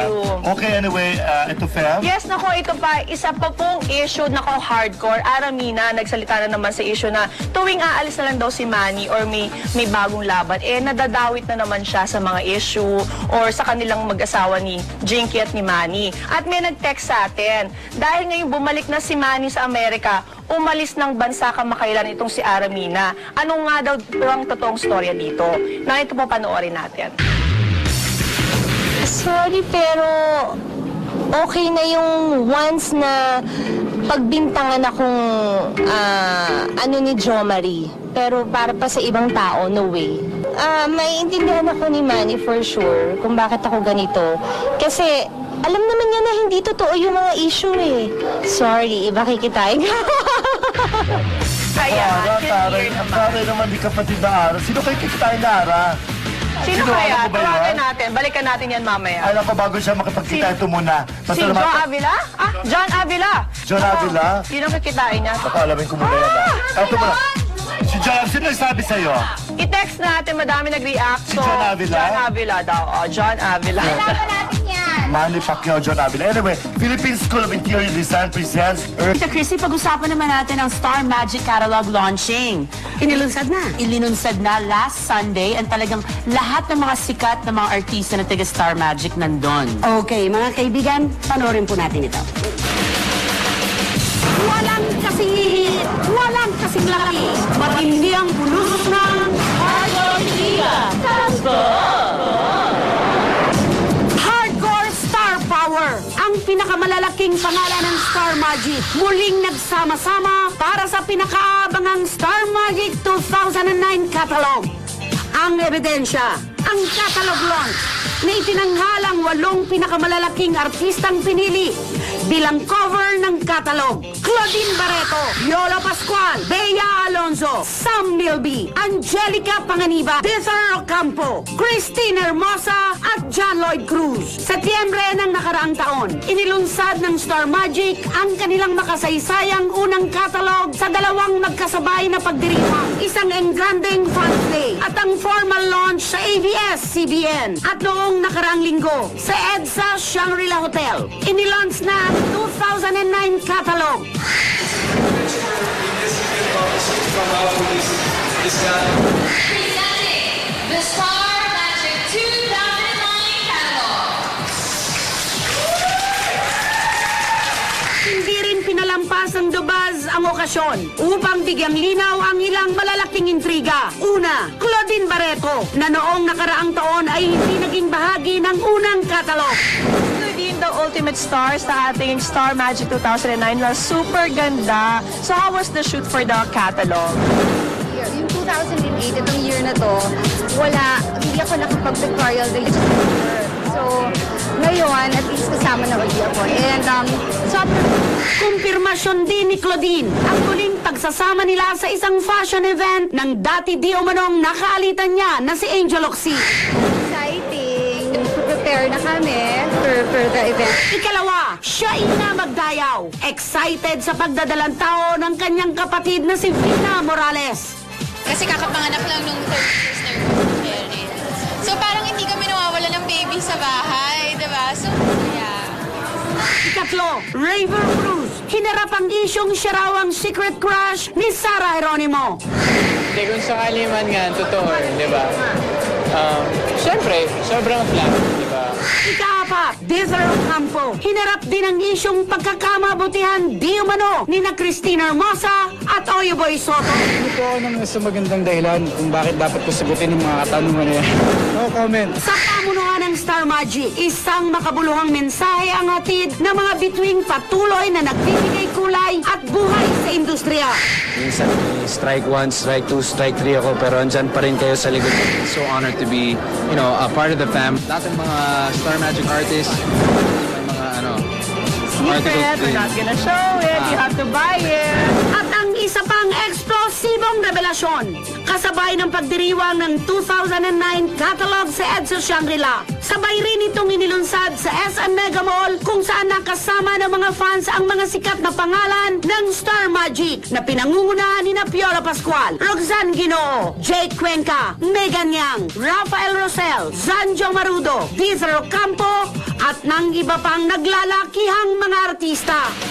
you. Okay, anyway, ito, Fem. Yes, nako, ito pa, isa pa pong issue, nako, hardcore. Aramina, nagsalita na naman sa issue na tuwing aalis na lang daw si Manny or may bagong laban, nadadawit na naman siya sa mga issue or sa kanilang mag-asawa ni Jinky at ni Manny. At may nag-text sa atin, dahil ngayon bumalik na si Manny sa Amerika, umalis ng bansa kamakailan itong si Aramina. Ano nga daw ang totoong storya dito? Na ito po panoorin natin. Sorry, pero okay na yung once na pagbintangan akong ni Jo Marie. Pero para pa sa ibang tao, no way. Maiintindihan ako ni Manny for sure kung bakit ako ganito. Kasi alam naman niya na hindi totoo yung mga issue eh. Sorry, iba kikitain. Kaya, Taray naman di kapatid na Ara. Sino kayo kikitain na Ara? Sino kaya? Tawagan natin. Balikan natin yan mamaya. Alam ko bago siya makipagkita, ito muna. Si John Avila? John Avila. John Avila? Yun ang kikitain niya. Baka alamin ko muna yan. Ito muna. Si John, sino nagsabi sa'yo? I-text natin, madami nag-react. Si John Avila? John Avila daw. John Avila. Kailangan natin yan. Manny Pacquiao, John Avila. Anyway, Philippine School of Interior Design presents Tita Chrissy, pag-usapan naman natin ang Star Magic Catalog launching. Inilunsad na. Ilinunsad na last Sunday and talagang lahat ng mga sikat na mga artista na taga Star Magic nandun. Okay, mga kaibigan, panoorin po natin ito. Walang kasing hihit, walang kasing laki. Matindi ang bulusok ng Hardcore Star Power, ang pinakamalalaking pangalan ng Star Magic. Muling nagsama-sama para sa pinakaabangang Star Magic 2009 catalog. Ang ebidensya, ang catalog launch na itinanghalang 8 pinakamalalaking artistang pinili bilang cover ng catalog. Claudine Barreto, Yola Pascual, Bea Alonzo, Sam Milby, Angelica Panganiba, Dizar Ocampo, Christine Hermosa at John Lloyd Cruz. Setyembre ng nakaraang taon, inilunsad ng Star Magic ang kanilang makasaysayang unang catalog sa dalawang magkasabay na pagdiriwang. Isang engranding front play at ang formal launch sa ABS-CBN at noong nakaraang linggo sa EDSA Shangri-La Hotel. Inilaunch na 2009 catalog. Presenting the Star Magic 2009 catalog. Hindi rin pinalampas ng Dubaz ang okasyon upang bigyang linaw ang ilang malalaking intriga. Una, Claudine Barreto na noong nakaraang taon ay hindi naging bahagi ng unang catalog. Claudine, the ultimate star sa ating Star Magic 2009 na super ganda. So how was the shoot for the catalog? Yung 2008, itong year na to, hindi ako nakapag-pictorial day. So, ngayon, at least kasama na ulit ako. And, Kumpirmasyon din ni Claudine ang muling pagsasama nila sa isang fashion event ng dati di umanong nakaalitan niya na si Angel Oxy. exciting. Prepare na kami for the event. Ikalawa, siya ina magdayaw. Excited sa pagdadalang tao ng kanyang kapatid na si Vina Morales. Kasi kakapanganak lang nung 31st na February. So parang hindi kami nawawala ng baby sa bahay, diba? So, yeah. Ikatlo, Raver Cruz. Hinarap ang isyong siya raw ang secret crush ni Sarah Geronimo. Hindi, kung sakali man nga, totoo, di ba? Siyempre, sobrang flat, di ba? Ikaapat, Dizar Ocampo. Hinarap din ang isyong pagkakamabutihan di umano ni na Christine Hermosa at Oyo Boy Soto. Hindi po ako nang nasa magandang dahilan kung bakit dapat ko sagutin yung mga katanungan niya. No comment. Sa pamunuan ng Star Magic, isang makabuluhang mensahe ang hatid ng mga bituing patuloy na nagbibigay kulay at buhay sa industriya. Minsan, strike 1, strike 2, strike 3 ako, pero andyan pa rin kayo sa likod. So honored to be, a part of the fam. Lahat ng mga Star Magic artists, may mga, Secret, we're not gonna show it. You have to buy it. At ang isa pang eksplosibong revelasyon, kasabay ng pagdiriwang ng 2009 catalog sa EDSA Shangri-La. Sabay rin itong inilunsad sa SM Mega Mall kung saan nakasama ng mga fans ang mga sikat na pangalan ng Star Magic na pinangungunahan ni Piola Pascual, Roxanne Ginoo, Jake Cuenca, Megan Yang, Rafael Rosel, Zanjo Marudo, Dizar Ocampo at ng iba pang naglalakihang mga artista.